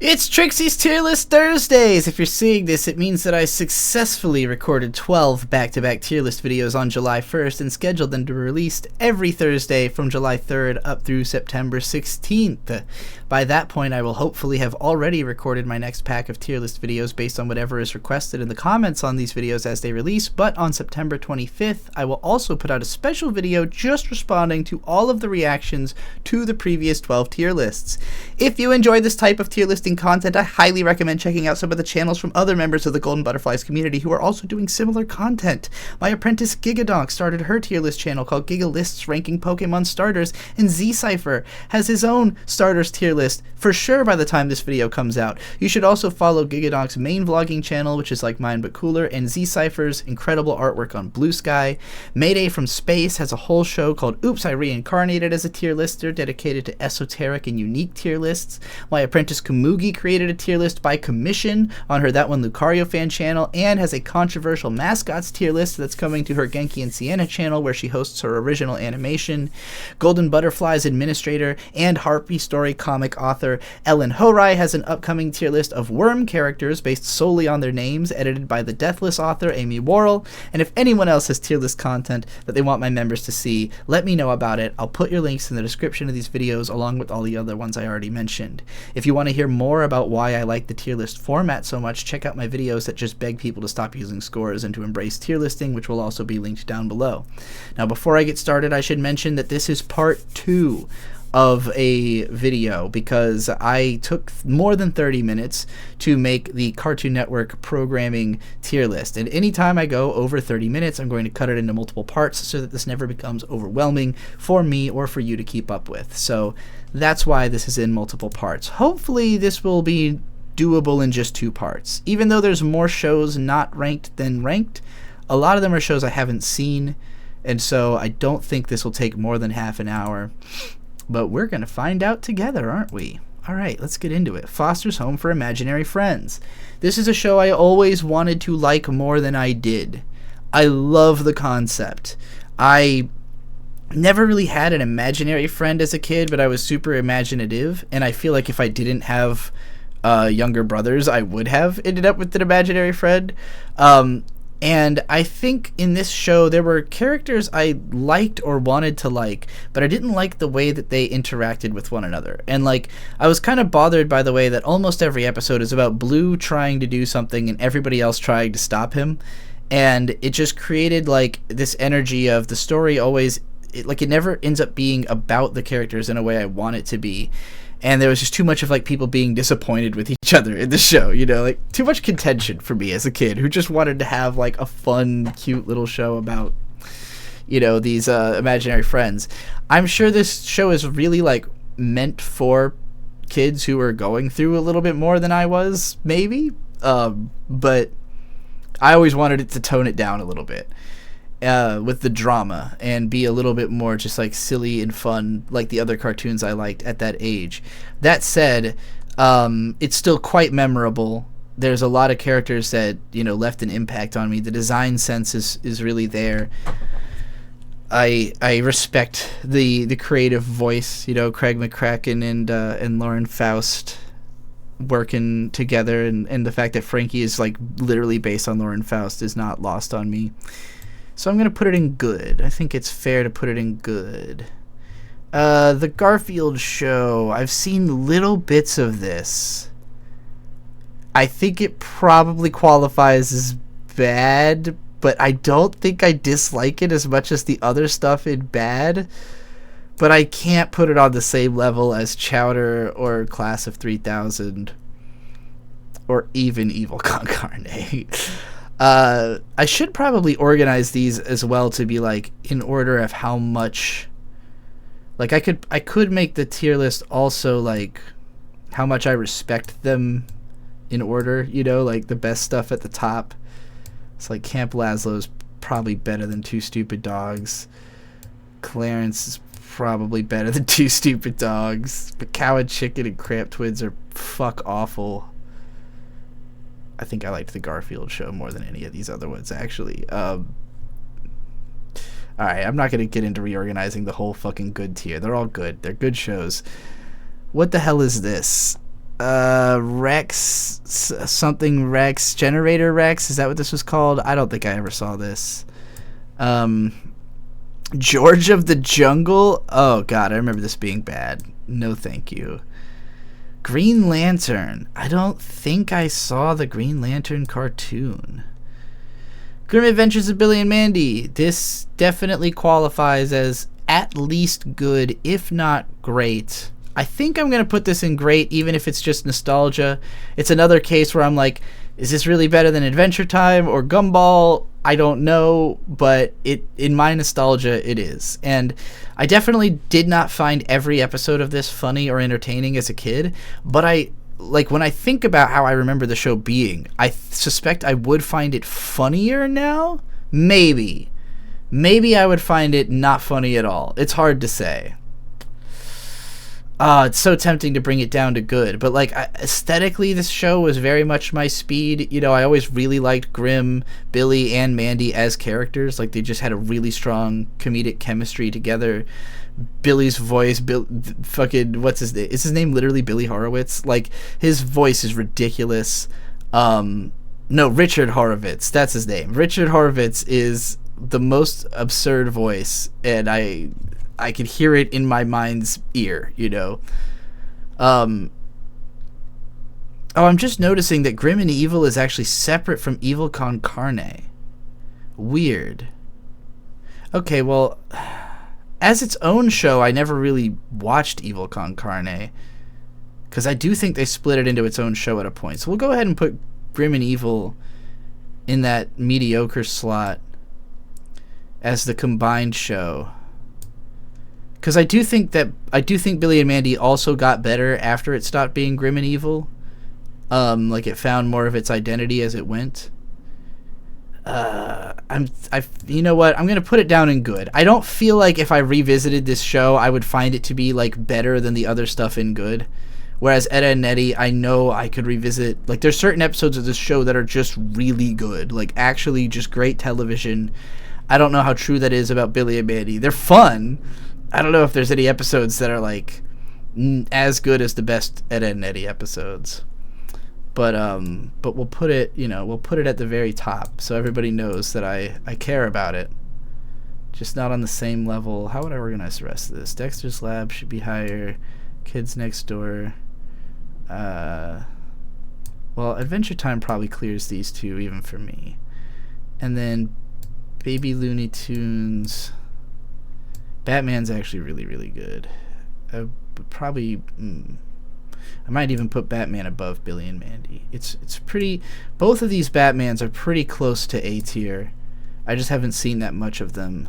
It's Trixie's Tier List Thursdays! If you're seeing this, it means that I successfully recorded 12 back-to-back tier list videos on July 1st and scheduled them to be released every Thursday from July 3rd up through September 16th. By that point, I will hopefully have already recorded my next pack of tier list videos based on whatever is requested in the comments on these videos as they release, but on September 25th, I will also put out a special video just responding to all of the reactions to the previous 12 tier lists. If you enjoy this type of tier listing content, I highly recommend checking out some of the channels from other members of the Golden Butterflies community who are also doing similar content. My apprentice Gigadonk started her tier list channel called Giga Lists ranking Pokemon starters, and Z-Cypher has his own starters tier list for sure by the time this video comes out. You should also follow Gigadonk's main vlogging channel, which is like mine but cooler, and Z-Cypher's incredible artwork on Blue Sky. Mayday from Space has a whole show called Oops, I Reincarnated as a tier lister dedicated to esoteric and unique tier lists. My apprentice Kamugi created a tier list by commission on her That One Lucario fan channel and has a controversial mascots tier list that's coming to her Genki and Sienna channel where she hosts her original animation. Golden Butterflies administrator and Harpy Story comic author Ellen Horai has an upcoming tier list of worm characters based solely on their names, edited by the Deathless author Amy Worrell. And if anyone else has tier list content that they want my members to see, let me know about it. I'll put your links in the description of these videos along with all the other ones I already mentioned. If you want to hear more about why I like the tier list format so much, check out my videos that just beg people to stop using scores and to embrace tier listing, which will also be linked down below. Now, before I get started, I should mention that this is part 2 of a video because I took more than 30 minutes to make the Cartoon Network programming tier list, and anytime I go over 30 minutes I'm going to cut it into multiple parts so that this never becomes overwhelming for me or for you to keep up with. So that's why this is in multiple parts. Hopefully this will be doable in just 2 parts. Even though there's more shows not ranked than ranked, a lot of them are shows I haven't seen, and so I don't think this will take more than half an hour. But we're going to find out together, aren't we? Alright, let's get into it. Foster's Home for Imaginary Friends. This is a show I always wanted to like more than I did. I love the concept. I never really had an imaginary friend as a kid, but I was super imaginative, and I feel like if I didn't have younger brothers, I would have ended up with an imaginary friend. And I think in this show there were characters I liked or wanted to like, but I didn't like the way that they interacted with one another. And like, I was kind of bothered by the way that almost every episode is about Blue trying to do something and everybody else trying to stop him. And it just created like this energy of the story always, it never ends up being about the characters in a way I want it to be. And there was just too much of like people being disappointed with each other in the show, you know, like too much contention for me as a kid who just wanted to have like a fun, cute little show about, you know, these imaginary friends. I'm sure this show is really like meant for kids who are going through a little bit more than I was, maybe. But I always wanted it to tone it down a little bit. With the drama and be a little bit more just like silly and fun like the other cartoons I liked at that age. That said, it's still quite memorable. There's a lot of characters that, you know, left an impact on me. The design sense is really there. I respect the creative voice, you know, Craig McCracken and Lauren Faust working together, and the fact that Frankie is like literally based on Lauren Faust is not lost on me. So I'm going to put it in good. I think it's fair to put it in good. The Garfield show. I've seen little bits of this. I think it probably qualifies as bad, but I don't think I dislike it as much as the other stuff in bad. But I can't put it on the same level as Chowder or Class of 3000 or even Evil Con Carne. I should probably organize these as well to be like in order of how much, like I could make the tier list also like how much I respect them in order, you know, like the best stuff at the top. It's like Camp Lazlo's probably better than Two Stupid Dogs. Clarence is probably better than Two Stupid Dogs. But Cow and Chicken and Cramp Twins are fuck awful. I think I liked the Garfield show more than any of these other ones, actually. Alright, I'm not going to get into reorganizing the whole fucking good tier. They're all good. They're good shows. What the hell is this? Rex, something Rex, Generator Rex. Is that what this was called? I don't think I ever saw this. George of the Jungle. Oh god, I remember this being bad. No thank you. Green Lantern. I don't think I saw the Green Lantern cartoon. Grim Adventures of Billy and Mandy. This definitely qualifies as at least good, if not great. I think I'm going to put this in great, even if it's just nostalgia. It's another case where I'm like, is this really better than Adventure Time or Gumball? I don't know, but in my nostalgia, it is. And I definitely did not find every episode of this funny or entertaining as a kid, but when I think about how I remember the show being, I suspect I would find it funnier now. Maybe I would find it not funny at all. It's hard to say. It's so tempting to bring it down to good, but aesthetically, this show was very much my speed. You know, I always really liked Grim, Billy, and Mandy as characters. Like, they just had a really strong comedic chemistry together. Billy's voice, what's his name? Is his name literally Billy Horowitz? Like, his voice is ridiculous. No, Richard Horowitz, that's his name. Richard Horowitz is the most absurd voice, and I could hear it in my mind's ear, you know. I'm just noticing that Grim and Evil is actually separate from Evil Con Carne. Weird. Okay, well, as its own show, I never really watched Evil Con Carne, because I do think they split it into its own show at a point. So we'll go ahead and put Grim and Evil in that mediocre slot as the combined show. Because I do think Billy and Mandy also got better after it stopped being Grim and Evil. It found more of its identity as it went. You know what? I'm gonna put it down in good. I don't feel like if I revisited this show, I would find it to be better than the other stuff in good. Whereas Etta and Eddie, I know I could revisit. There's certain episodes of this show that are just really good. Actually just great television. I don't know how true that is about Billy and Mandy. They're fun. I don't know if there's any episodes that are as good as the best Etta and Eddie episodes. But we'll put it, we'll put it at the very top so everybody knows that I care about it. Just not on the same level. How would I organize the rest of this? Dexter's Lab should be higher. Kids Next Door. Well, Adventure Time probably clears these two even for me. And then Baby Looney Tunes. Batman's actually really, really good. I might even put Batman above Billy and Mandy. It's pretty. Both of these Batmans are pretty close to A tier. I just haven't seen that much of them.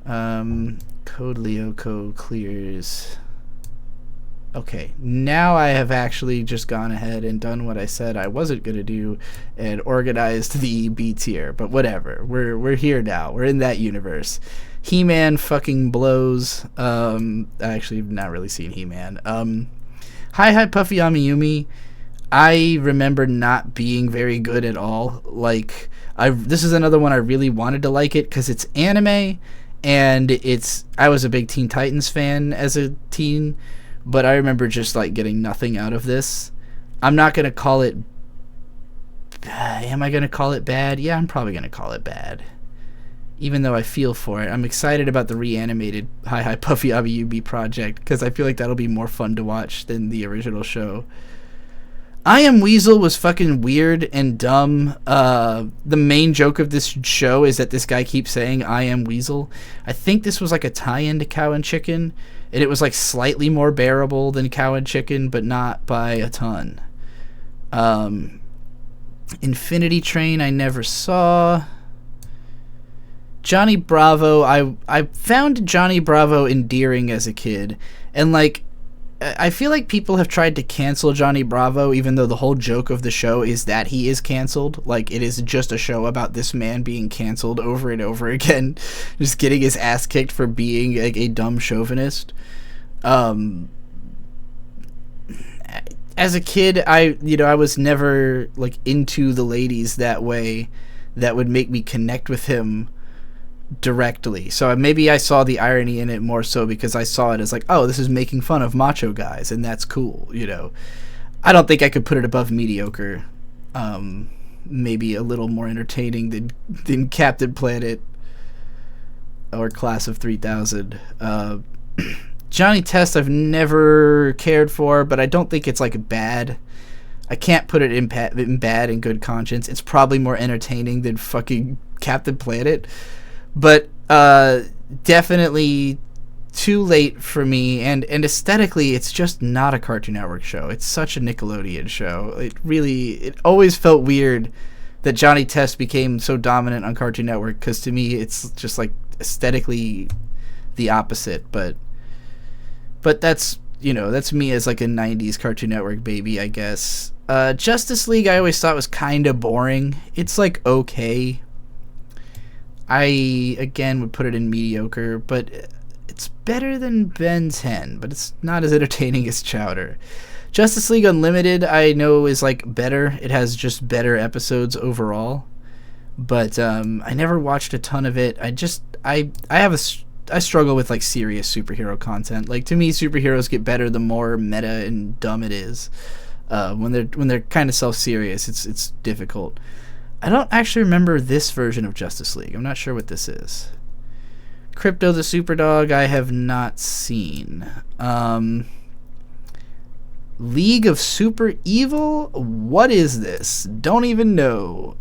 Code Lyoko clears. Okay, now I have actually just gone ahead and done what I said I wasn't gonna do and organized the B tier, but whatever. We're here now. We're in that universe. He-Man fucking blows. I actually have not really seen He-Man. Hi Hi Puffy Amiyumi. I remember not being very good at all. This is another one I really wanted to like it because it's anime and I was a big Teen Titans fan as a teen. But I remember just getting nothing out of this. I'm not going to call it... Am I going to call it bad? Yeah, I'm probably going to call it bad. Even though I feel for it. I'm excited about the reanimated Hi Hi Puffy Abiyubi project because I feel like that'll be more fun to watch than the original show. I Am Weasel was fucking weird and dumb. The main joke of this show is that this guy keeps saying I am Weasel. I think this was a tie-in to Cow and Chicken. And it was slightly more bearable than Cow and Chicken, but not by a ton. Infinity Train I never saw. Johnny Bravo, I found Johnny Bravo endearing as a kid. And I feel like people have tried to cancel Johnny Bravo, even though the whole joke of the show is that he is canceled. It is just a show about this man being canceled over and over again, just getting his ass kicked for being a dumb chauvinist. As a kid, I was never into the ladies that way that would make me connect with him. directly. So maybe I saw the irony in it more so because I saw it as like, oh, this is making fun of macho guys, and that's cool, you know. I don't think I could put it above mediocre. Maybe a little more entertaining than Captain Planet or Class of 3000. Johnny Test I've never cared for, but I don't think it's like bad. I can't put it in bad in good conscience. It's probably more entertaining than fucking Captain Planet, but definitely too late for me. And aesthetically, it's just not a Cartoon Network show. It's such a Nickelodeon show. It always felt weird that Johnny Test became so dominant on Cartoon Network, because to me, it's just like aesthetically the opposite. But that's, you know, that's me as like a 90s Cartoon Network baby, I guess. Justice League I always thought was kind of boring. It's like okay. I again would put it in mediocre, but it's better than Ben 10, but it's not as entertaining as Chowder. Justice League Unlimited I know is like better. It has just better episodes overall, but I never watched a ton of it. I struggle with like serious superhero content. Like, to me, superheroes get better the more meta and dumb it is. When they're kind of self-serious, it's difficult. I don't actually remember this version of Justice League. I'm not sure what this is. Crypto the Superdog I have not seen. League of Super Evil? What is this? Don't even know.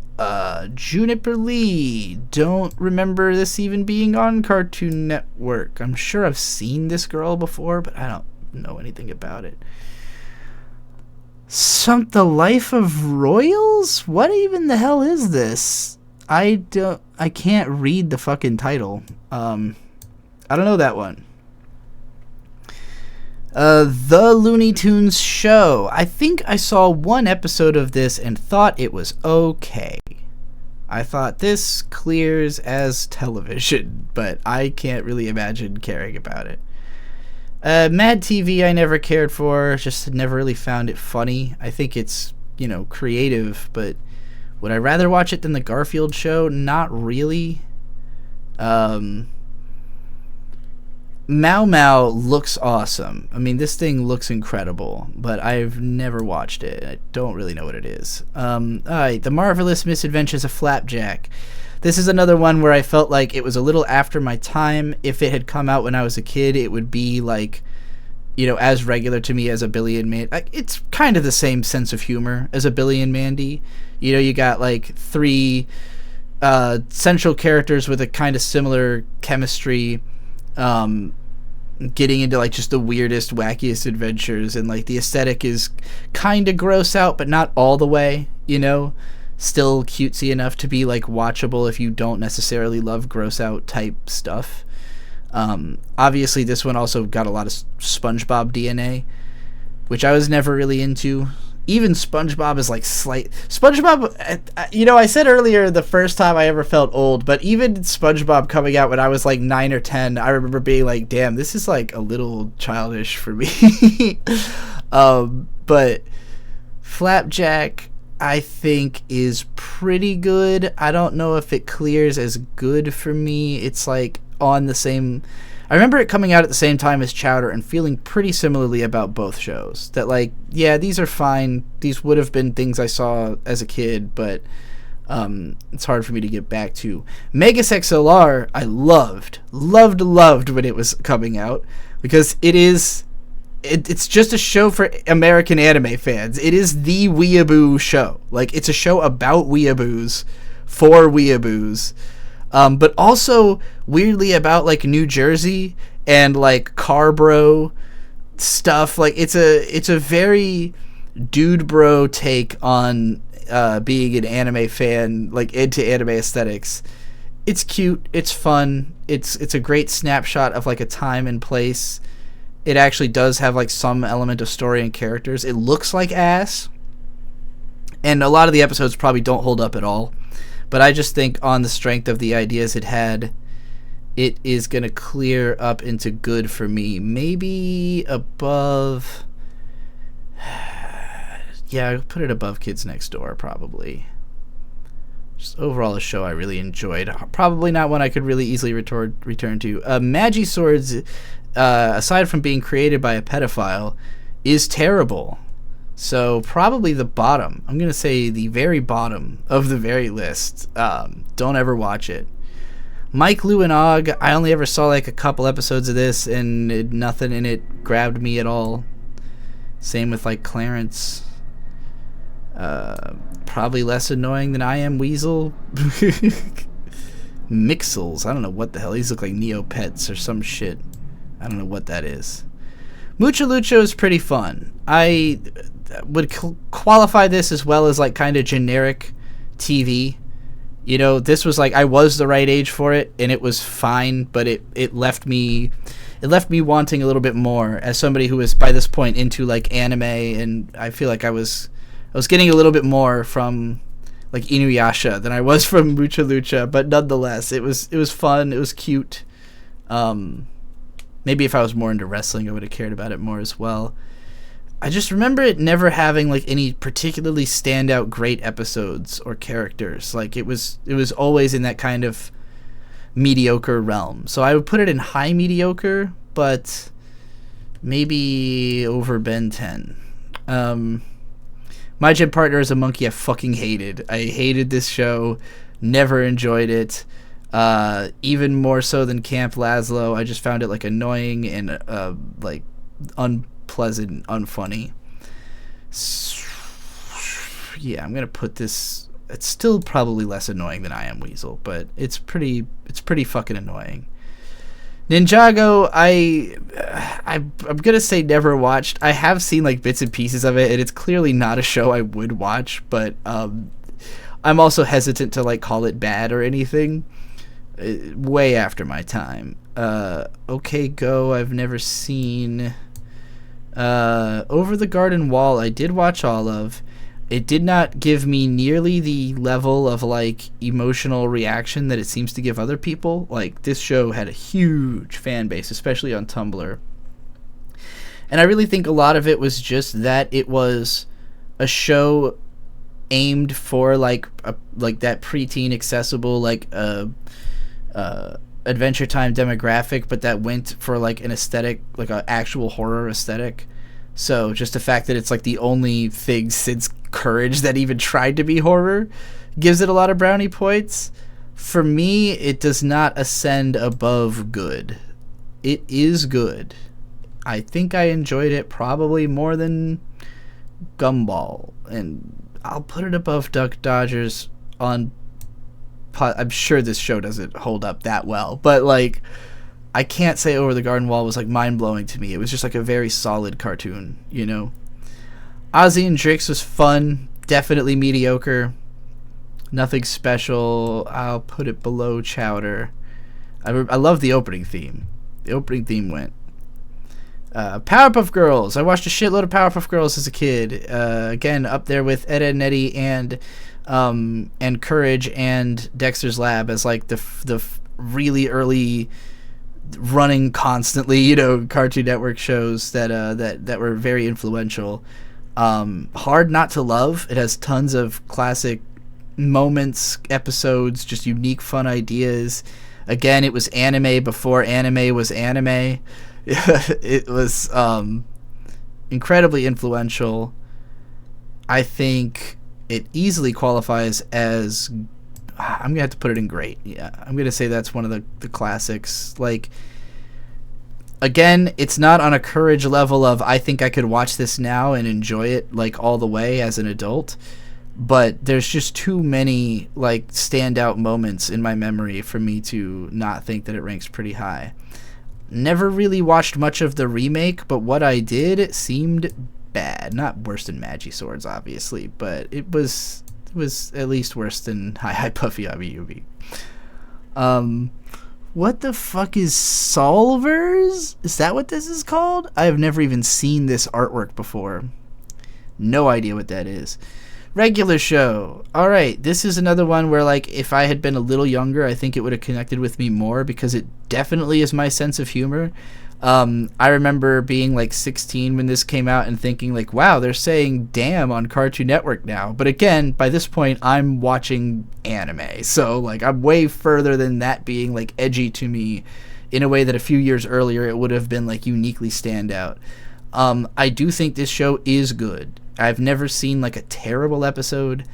Juniper Lee. Don't remember this even being on Cartoon Network. I'm sure I've seen this girl before, but I don't know anything about it. The Life of Royals? What even the hell is this? I can't read the fucking title. I don't know that one. The Looney Tunes Show. I think I saw one episode of this and thought it was okay. I thought this clears as television, but I can't really imagine caring about it. Mad TV I never cared for, just never really found it funny. I think it's, you know, creative, but would I rather watch it than the Garfield Show? Not really. Mau Mau looks awesome. I mean, this thing looks incredible, but I've never watched it. I don't really know what it is. Alright, The Marvelous Misadventures of Flapjack. This is another one where I felt like it was a little after my time. If it had come out when I was a kid, it would be like, you know, as regular to me as a Billy and Mandy. Like, it's kind of the same sense of humor as a Billy and Mandy. You know, you got like three central characters with a kind of similar chemistry, getting into like just the weirdest, wackiest adventures, and like the aesthetic is kind of gross out, but not all the way, you know, still cutesy enough to be like watchable if you don't necessarily love gross out type stuff. Obviously this one also got a lot of SpongeBob DNA, which I was never really into. Even SpongeBob is like SpongeBob, you know, I said earlier the first time I ever felt old, but even SpongeBob coming out when I was like 9 or 10, I remember being like, damn, this is like a little childish for me. But Flapjack, I think, is pretty good. I don't know if it clears as good for me. It's like on the same... I remember it coming out at the same time as Chowder and feeling pretty similarly about both shows. That, like, yeah, these are fine. These would have been things I saw as a kid, but it's hard for me to get back to. Megas XLR, I loved when it was coming out, because it's just a show for American anime fans. It is the weeaboo show. Like, it's a show about weeaboos for weeaboos. But also weirdly about like New Jersey and like car bro stuff. Like, it's a very dude bro take on being an anime fan, like into anime aesthetics. It's cute, it's fun, it's a great snapshot of like a time and place. It actually does have like some element of story and characters. It looks like ass, and a lot of the episodes probably don't hold up at all. But I just think on the strength of the ideas it had, it is going to clear up into good for me. Maybe above... Yeah, I'll put it above Kids Next Door, probably. just overall a show I really enjoyed. Probably not one I could really easily return to. Magi Swords, aside from being created by a pedophile, is terrible. So probably the bottom. I'm going to say the very bottom of the very list. Don't ever watch it. Mike, Lou, and Og, I only ever saw like a couple episodes of this, and nothing in it grabbed me at all. Same with like Clarence. Probably less annoying than I Am Weasel. Mixels, I don't know what the hell. These look like Neopets or some shit. I don't know what that is. Mucha Lucha is pretty fun. I would qualify this as well as like kind of generic TV. You know, this was like I was the right age for it, and it was fine, but it left me wanting a little bit more as somebody who was by this point into like anime, and I feel like I was getting a little bit more from like Inuyasha than I was from Mucha Lucha, but nonetheless, it was fun, it was cute. Maybe if I was more into wrestling, I would have cared about it more as well. I just remember it never having like any particularly standout great episodes or characters. Like it was always in that kind of mediocre realm. So I would put it in high mediocre, but maybe over Ben 10. My Gym Partner is a Monkey I fucking hated. I hated this show. Never enjoyed it. Even more so than Camp Lazlo. I just found it like annoying and like unpleasant, unfunny. Yeah, I'm gonna put this. It's still probably less annoying than I Am Weasel, but it's pretty fucking annoying. Ninjago, I'm gonna say never watched. I have seen like bits and pieces of it, and it's clearly not a show I would watch, but I'm also hesitant to like call it bad or anything. Way after my time. Okay Go, I've never seen. Over the Garden Wall, I did watch all of. It did not give me nearly the level of like emotional reaction that it seems to give other people. Like this show had a huge fan base, especially on Tumblr. And I really think a lot of it was just that it was a show aimed for like that preteen accessible like Adventure Time demographic, but that went for like an aesthetic, like an actual horror aesthetic. So just the fact that it's like the only thing since Courage that even tried to be horror gives it a lot of brownie points. For me, it does not ascend above good. It is good. I think I enjoyed it probably more than Gumball, and I'll put it above Duck Dodgers on. I'm sure this show doesn't hold up that well, but like I can't say Over the Garden Wall was like mind-blowing to me. It was just like a very solid cartoon, you know. Ozzy and Drix was fun, definitely mediocre, nothing special. I'll put it below Chowder. I love the opening theme. The opening theme went. Powerpuff Girls. I watched a shitload of Powerpuff Girls as a kid. Again, up there with Ed, Edd n Eddy and Courage and Dexter's Lab as like the really early running constantly, you know, Cartoon Network shows that were very influential. Hard Not to Love. It has tons of classic moments, episodes, just unique fun ideas. Again, it was anime before anime was anime. It was incredibly influential. I think it easily qualifies as, I'm gonna have to put it in great. Yeah, I'm gonna say that's one of the classics. Like, again, it's not on a Courage level of I think I could watch this now and enjoy it like all the way as an adult, but there's just too many like standout moments in my memory for me to not think that it ranks pretty high. Never really watched much of the remake, but what I did seemed bad. Not worse than Magi Swords, obviously, but it was at least worse than Hi Hi Puffy Abi Ubi. What the fuck is Solvers? Is that what this is called? I have never even seen this artwork before. No idea what that is. Regular Show. Alright, this is another one where, like, if I had been a little younger, I think it would have connected with me more because it definitely is my sense of humor. I remember being like 16 when this came out and thinking like, wow, they're saying damn on Cartoon Network now. But again, by this point, I'm watching anime. So like I'm way further than that being like edgy to me in a way that a few years earlier it would have been like uniquely standout. I do think this show is good. I've never seen like a terrible episode.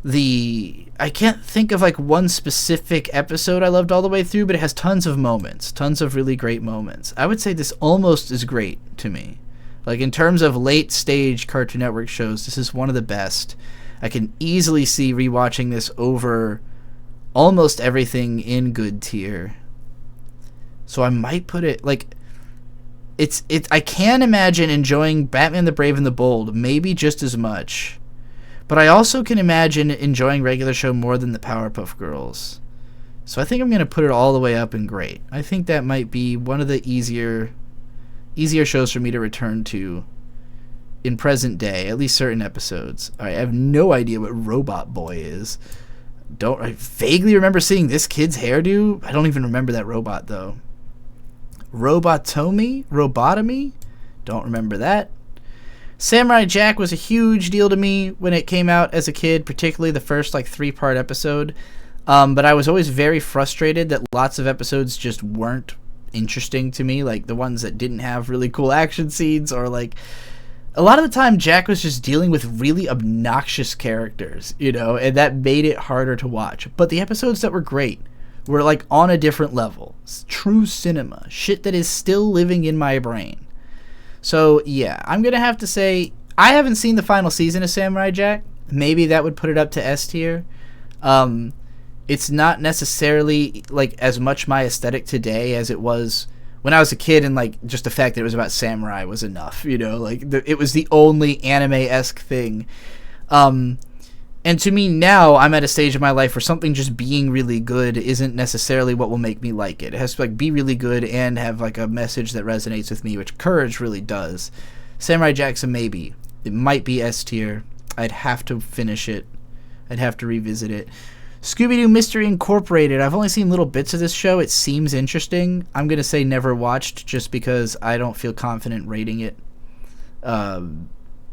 I can't think of like one specific episode I loved all the way through, but it has tons of moments, tons of really great moments. I would say this almost is great to me. Like in terms of late stage Cartoon Network shows, this is one of the best. I can easily see rewatching this over almost everything in good tier. So I might put it like I can imagine enjoying Batman the Brave and the Bold maybe just as much. But I also can imagine enjoying regular show more than the Powerpuff Girls. So I think I'm going to put it all the way up in great. I think that might be one of the easier shows for me to return to in present day, at least certain episodes. All right, I have no idea what Robot Boy is. I vaguely remember seeing this kid's hairdo. I don't even remember that robot, though. Robotomy? Don't remember that. Samurai Jack was a huge deal to me when it came out as a kid, particularly the first like 3-part episode. But I was always very frustrated that lots of episodes just weren't interesting to me, like the ones that didn't have really cool action scenes, or like a lot of the time Jack was just dealing with really obnoxious characters, and that made it harder to watch. But the episodes that were great were like on a different level. It's true cinema, shit that is still living in my brain. So, yeah, I'm going to have to say, I haven't seen the final season of Samurai Jack. Maybe that would put it up to S tier. It's not necessarily, like, as much my aesthetic today as it was when I was a kid, and, like, just the fact that it was about samurai was enough, Like, it was the only anime-esque thing. And to me now, I'm at a stage of my life where something just being really good isn't necessarily what will make me like it. It has to like be really good and have like a message that resonates with me, which Courage really does. Samurai Jack's a maybe. It might be S tier. I'd have to finish it. I'd have to revisit it. Scooby-Doo Mystery Incorporated. I've only seen little bits of this show. It seems interesting. I'm going to say never watched just because I don't feel confident rating it.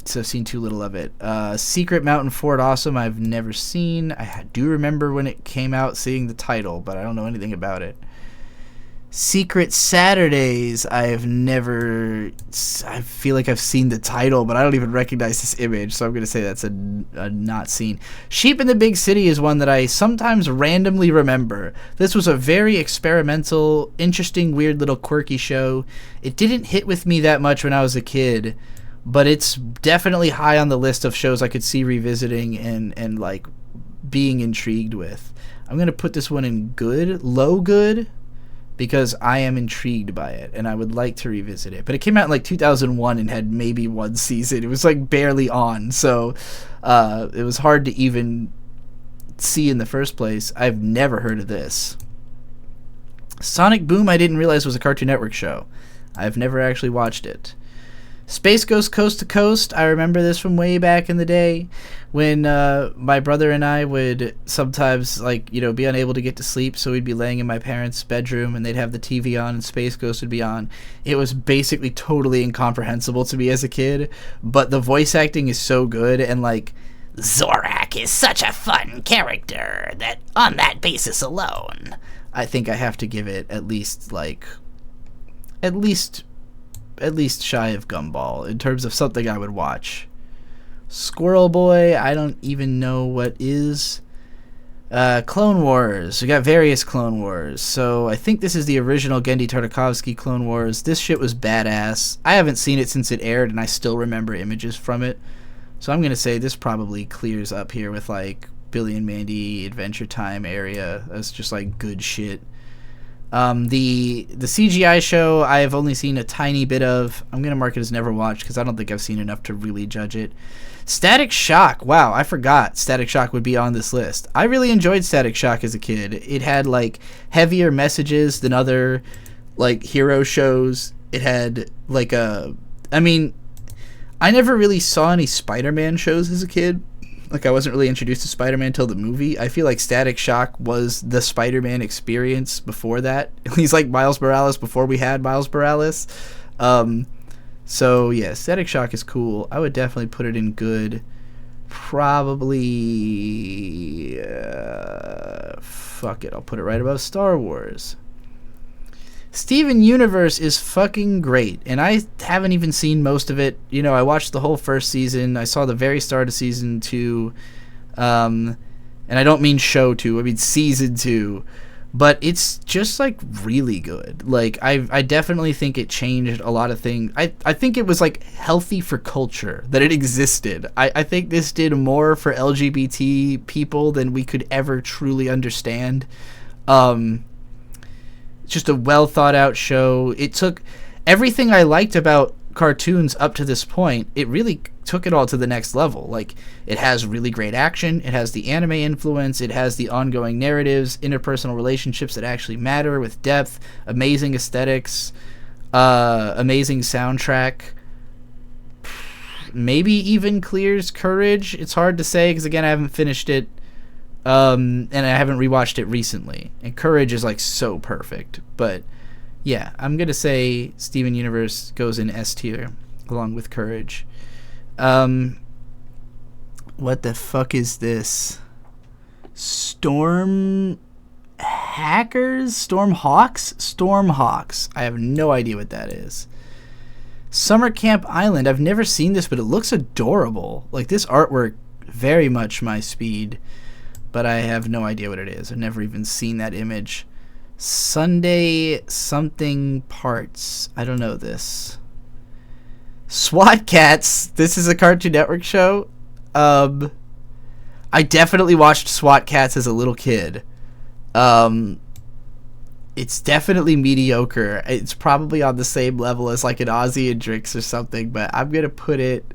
So I've seen too little of it. Secret Mountain Fort Awesome I've never seen. I do remember when it came out seeing the title, but I don't know anything about it. Secret Saturdays I feel like I've seen the title, but I don't even recognize this image, so I'm going to say that's a not seen. Sheep in the Big City is one that I sometimes randomly remember. This was a very experimental, interesting, weird little quirky show. It didn't hit with me that much when I was a kid, but it's definitely high on the list of shows I could see revisiting and like being intrigued with. I'm going to put this one in good, low good, because I am intrigued by it and I would like to revisit it. But it came out in like 2001 and had maybe one season. It was like barely on, so it was hard to even see in the first place. I've never heard of this. Sonic Boom I didn't realize was a Cartoon Network show. I've never actually watched it. Space Ghost Coast to Coast, I remember this from way back in the day when my brother and I would sometimes be unable to get to sleep, so we'd be laying in my parents' bedroom and they'd have the TV on and Space Ghost would be on. It was basically totally incomprehensible to me as a kid, but the voice acting is so good, and Zorak is such a fun character that on that basis alone, I think I have to give it at least shy of Gumball in terms of something I would watch. Squirrel Boy, I don't even know what is. Clone Wars. We got various Clone Wars. So I think this is the original Genndy Tartakovsky Clone Wars. This shit was badass. I haven't seen it since it aired, and I still remember images from it. So I'm going to say this probably clears up here with Billy and Mandy, Adventure Time area. That's just good shit. The CGI show I have only seen a tiny bit of. I'm going to mark it as never watched because I don't think I've seen enough to really judge it. Static Shock. Wow, I forgot Static Shock would be on this list. I really enjoyed Static Shock as a kid. It had heavier messages than other hero shows. It had I never really saw any Spider-Man shows as a kid, like I wasn't really introduced to Spider-Man until the movie. I feel like Static Shock was the Spider-Man experience before that. He's like Miles Morales before we had Miles Morales. So yeah, Static Shock is cool. I would definitely put it in good. Probably fuck it, I'll put it right above Star Wars. Steven Universe is fucking great, and I haven't even seen most of it. You know, I watched the whole first season. I saw the very start of season 2, and I don't mean show 2, I mean season 2. But it's just like really good. Like I definitely think it changed a lot of things. I think it was like healthy for culture that it existed. I think this did more for LGBT people than we could ever truly understand. Just a well thought out show. It took everything I liked about cartoons up to this point, it really took it all to the next level. Like, it has really great action, it has the anime influence, it has the ongoing narratives, interpersonal relationships that actually matter with depth, amazing aesthetics, amazing soundtrack, maybe even clears Courage. It's hard to say because, again, I haven't finished it, and I haven't rewatched it recently, and Courage is like so perfect. But yeah, I'm gonna say Steven Universe goes in S tier along with Courage. What the fuck is this? Stormhawks? Stormhawks. I have no idea what that is. Summer Camp Island. I've never seen this, but it looks adorable. Like, this artwork, very much my speed, but I have no idea what it is. I've never even seen that image. Sunday something parts. I don't know this. SWAT Cats. This is a Cartoon Network show. I definitely watched SWAT Cats as a little kid. It's definitely mediocre. It's probably on the same level as like an Ozzy and Drix or something, but I'm gonna put it...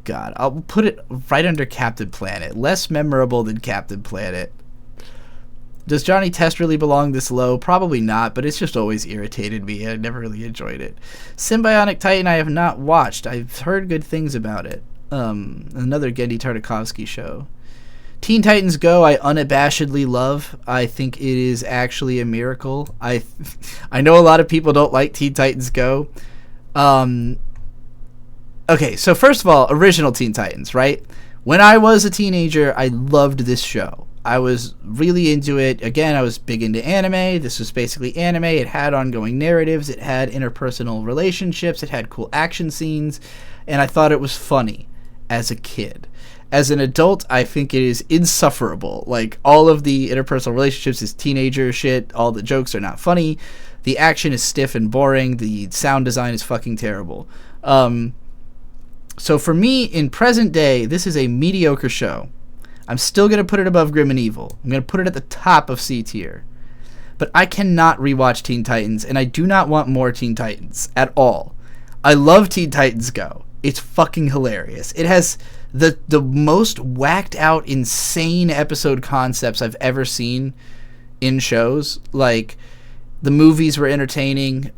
God, I'll put it right under Captain Planet. Less memorable than Captain Planet. Does Johnny Test really belong this low? Probably not, but it's just always irritated me. I never really enjoyed it. Symbionic Titan I have not watched. I've heard good things about it. Another Genndy Tartakovsky show. Teen Titans Go I unabashedly love. I think it is actually a miracle. I know a lot of people don't like Teen Titans Go. Okay, so first of all, original Teen Titans, right? When I was a teenager, I loved this show. I was really into it. Again, I was big into anime. This was basically anime. It had ongoing narratives. It had interpersonal relationships. It had cool action scenes. And I thought it was funny as a kid. As an adult, I think it is insufferable. Like, all of the interpersonal relationships is teenager shit. All the jokes are not funny. The action is stiff and boring. The sound design is fucking terrible. So for me, in present day, this is a mediocre show. I'm still going to put it above Grim and Evil. I'm going to put it at the top of C tier. But I cannot rewatch Teen Titans, and I do not want more Teen Titans at all. I love Teen Titans Go. It's fucking hilarious. It has the most whacked out, insane episode concepts I've ever seen in shows. Like, the movies were entertaining.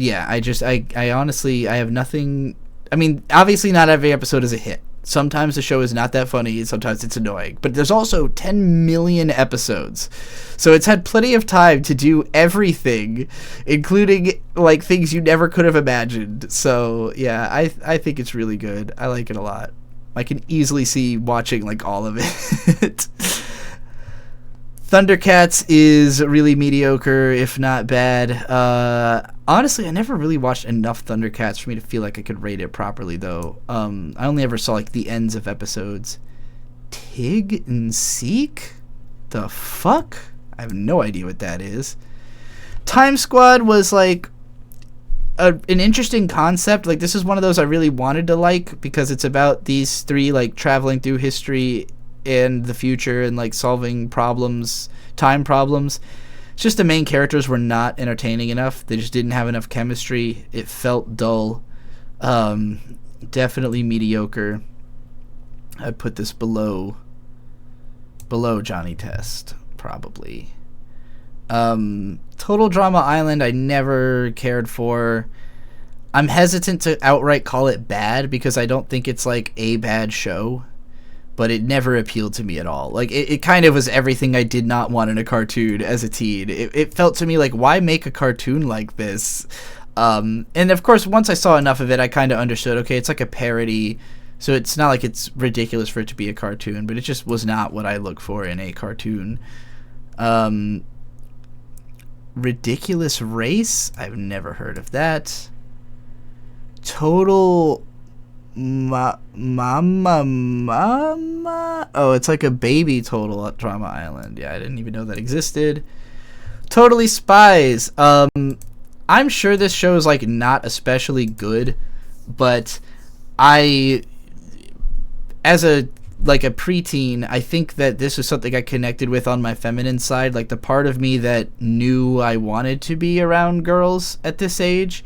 Yeah, I honestly, I have nothing... I mean, obviously not every episode is a hit. Sometimes the show is not that funny, sometimes it's annoying. But there's also 10 million episodes. So it's had plenty of time to do everything, including, like, things you never could have imagined. So, yeah, I think it's really good. I like it a lot. I can easily see watching, like, all of it. Thundercats is really mediocre, if not bad. Honestly, I never really watched enough Thundercats for me to feel like I could rate it properly, though. I only ever saw, like, the ends of episodes. Tig and Seek? The fuck? I have no idea what that is. Time Squad was, like, an interesting concept. Like, this is one of those I really wanted to like, because it's about these three, like, traveling through history and the future and, like, solving problems, time problems. It's just the main characters were not entertaining enough. They just didn't have enough chemistry. It felt dull. Definitely mediocre. I'd put this below Johnny Test, probably. Total Drama Island I never cared for. I'm hesitant to outright call it bad because I don't think it's like a bad show, but it never appealed to me at all. Like it kind of was everything I did not want in a cartoon as a teen. It felt to me like, why make a cartoon like this? And of course, once I saw enough of it, I kind of understood, okay, it's like a parody, so it's not like it's ridiculous for it to be a cartoon, but it just was not what I look for in a cartoon. Ridiculous Race? I've never heard of that. Total Mama. Oh, it's like a baby Total at Drama Island. Yeah, I didn't even know that existed. Totally Spies. I'm sure this show is like not especially good, but as a preteen, I think that this was something I connected with on my feminine side, like the part of me that knew I wanted to be around girls at this age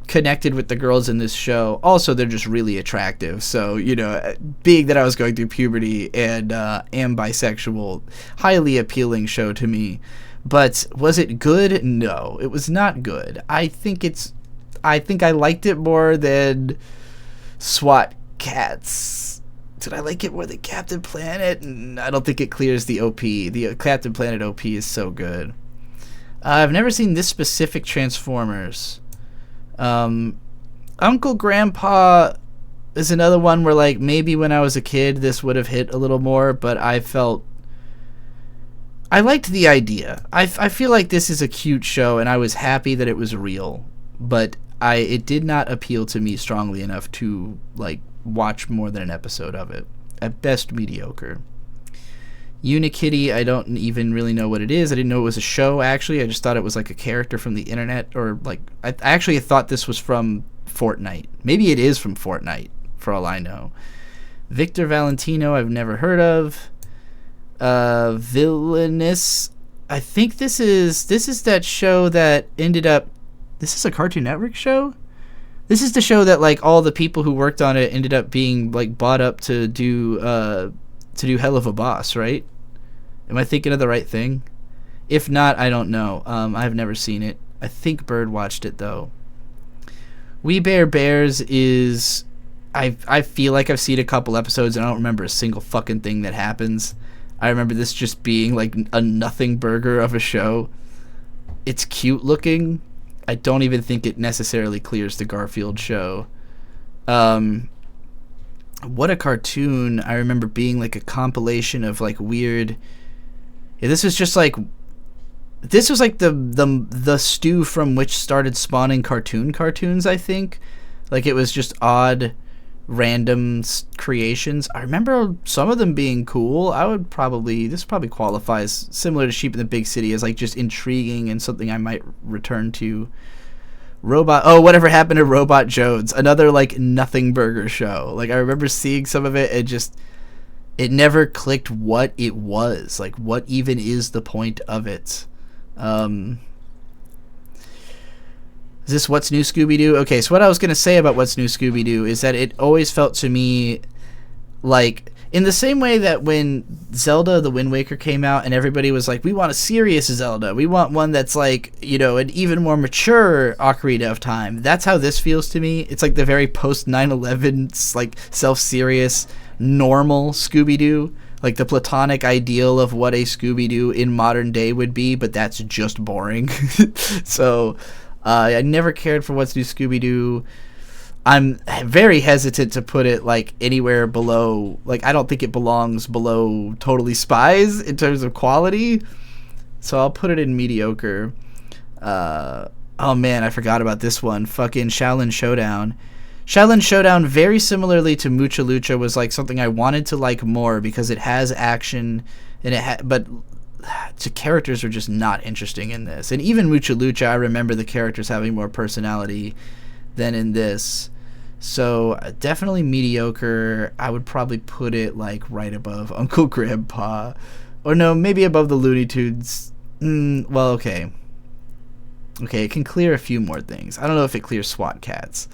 connected with the girls in this show. Also, they're just really attractive, so, you know, being that I was going through puberty and am bisexual, highly appealing show to me. But was it good? No, it was not good. I think I liked it more than SWAT Cats. Did I like it more than Captain Planet? I don't think it clears the OP. The Captain Planet OP is so good. I've never seen this specific Transformers. Uncle Grandpa is another one where, like, maybe when I was a kid this would have hit a little more, but I liked the idea. I feel like this is a cute show, and I was happy that it was real, but it did not appeal to me strongly enough to, like, watch more than an episode of it. At best, mediocre. Unikitty, I don't even really know what it is. I didn't know it was a show, actually. I just thought it was like a character from the internet, or like, I actually thought this was from Fortnite. Maybe it is from Fortnite, for all I know. Victor Valentino, I've never heard of. Villainous, I think this is that show that ended up, this is a Cartoon Network show? This is the show that, like, all the people who worked on it ended up being, like, bought up to do Hell of a Boss, right? Am I thinking of the right thing? If not, I don't know. I've never seen it. I think Bird watched it, though. We Bare Bears is, I feel like I've seen a couple episodes and I don't remember a single fucking thing that happens. I remember this just being like a nothing burger of a show. It's cute looking. I don't even think it necessarily clears the Garfield show. What a Cartoon, I remember being like a compilation of like weird. Yeah, this was like the stew from which started spawning cartoons, I think. Like, it was just odd, random creations. I remember some of them being cool. This probably qualifies, similar to Sheep in the Big City, as like just intriguing and something I might return to. Whatever happened to Robot Jones? Another like nothing burger show. Like, I remember seeing some of it and just, it never clicked what it was. Like, what even is the point of it? Is this What's New Scooby-Doo? Okay, so what I was going to say about What's New Scooby-Doo is that it always felt to me like, in the same way that when Zelda the Wind Waker came out and everybody was like, we want a serious Zelda, we want one that's like, you know, an even more mature Ocarina of Time. That's how this feels to me. It's like the very post 9/11 like self-serious normal Scooby-Doo, like the platonic ideal of what a Scooby-Doo in modern day would be, but that's just boring. So I never cared for What's New Scooby-Doo. I'm very hesitant to put it like anywhere below, like, I don't think it belongs below Totally Spies in terms of quality, so I'll put it in mediocre. Oh man, I forgot about this one. Fucking Shaolin Showdown. Shaolin Showdown, very similarly to Mucha Lucha, was like something I wanted to like more because it has action, and but the characters are just not interesting in this. And even Mucha Lucha, I remember the characters having more personality than in this. So definitely mediocre. I would probably put it like right above Uncle Grandpa, or no, maybe above the Looney Tunes. Well, okay, it can clear a few more things. I don't know if it clears SWAT Cats.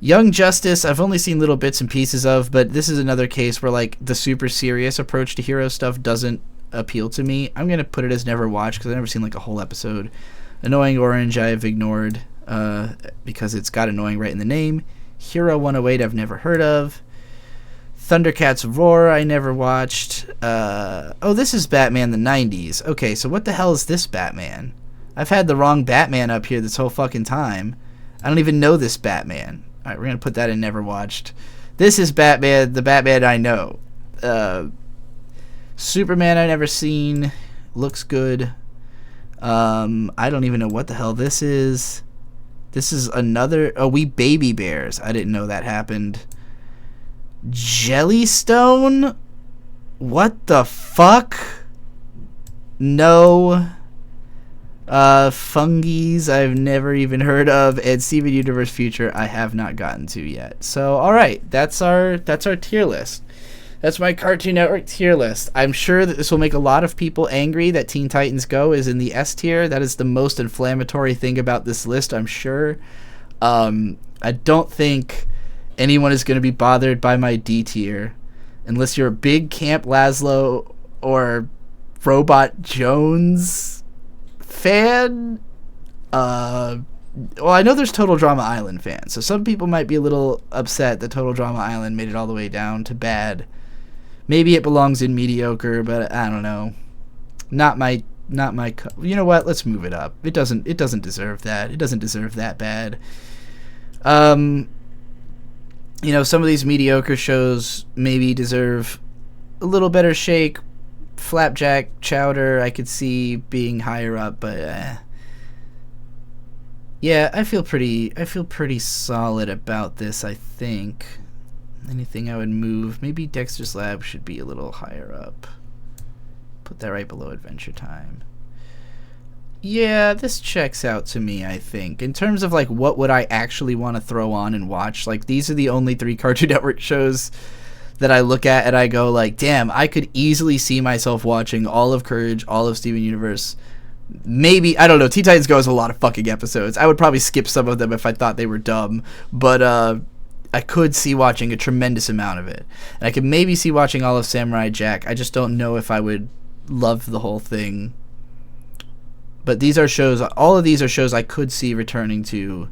Young Justice, I've only seen little bits and pieces of, but this is another case where like the super serious approach to hero stuff doesn't appeal to me. I'm gonna put it as never watched because I've never seen like a whole episode. Annoying Orange, I have ignored. because it's got annoying right in the name. Hero 108 I've never heard of. Thundercats Roar I never watched. Oh, this is Batman the 90s. Okay, so what the hell is this Batman? I've had the wrong Batman up here this whole fucking time. I don't even know this Batman. Alright, we're going to put that in never watched. This is Batman, the Batman I know. Superman I never seen. Looks good. I don't even know what the hell this is. This is another... Oh, We Baby Bears. I didn't know that happened. Jellystone? What the fuck? No. Fungies I've never even heard of, and Steven Universe Future I have not gotten to yet. So, alright, that's our tier list. That's my Cartoon Network tier list. I'm sure that this will make a lot of people angry that Teen Titans Go is in the S tier. That is the most inflammatory thing about this list, I'm sure. I don't think anyone is going to be bothered by my D tier unless you're a big Camp Lazlo or Robot Jones fan. Well, I know there's Total Drama Island fans, so some people might be a little upset that Total Drama Island made it all the way down to bad. Maybe it belongs in mediocre, but I don't know. Not my. You know what? Let's move it up. It doesn't deserve that. It doesn't deserve that bad. You know, some of these mediocre shows maybe deserve a little better shake. Flapjack Chowder I could see being higher up, but yeah, I feel pretty solid about this, I think. Anything I would move, maybe Dexter's Lab should be a little higher up. Put that right below Adventure Time. Yeah, this checks out to me, I think. In terms of, like, what would I actually want to throw on and watch, like, these are the only 3 Cartoon Network shows that I look at and I go, like, damn, I could easily see myself watching all of Courage, all of Steven Universe. Maybe, I don't know, Teen Titans Go has a lot of fucking episodes. I would probably skip some of them if I thought they were dumb, but, I could see watching a tremendous amount of it. And I could maybe see watching all of Samurai Jack. I just don't know if I would love the whole thing. But these are shows, all of these are shows I could see returning to.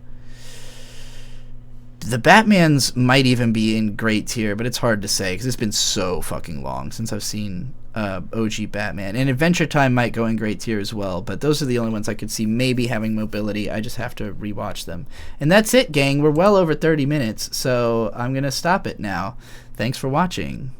The Batmans might even be in great tier, but it's hard to say because it's been so fucking long since I've seen OG Batman. And Adventure Time might go in great tier as well, but those are the only ones I could see maybe having mobility. I just have to rewatch them. And that's it, gang. We're well over 30 minutes, so I'm going to stop it now. Thanks for watching.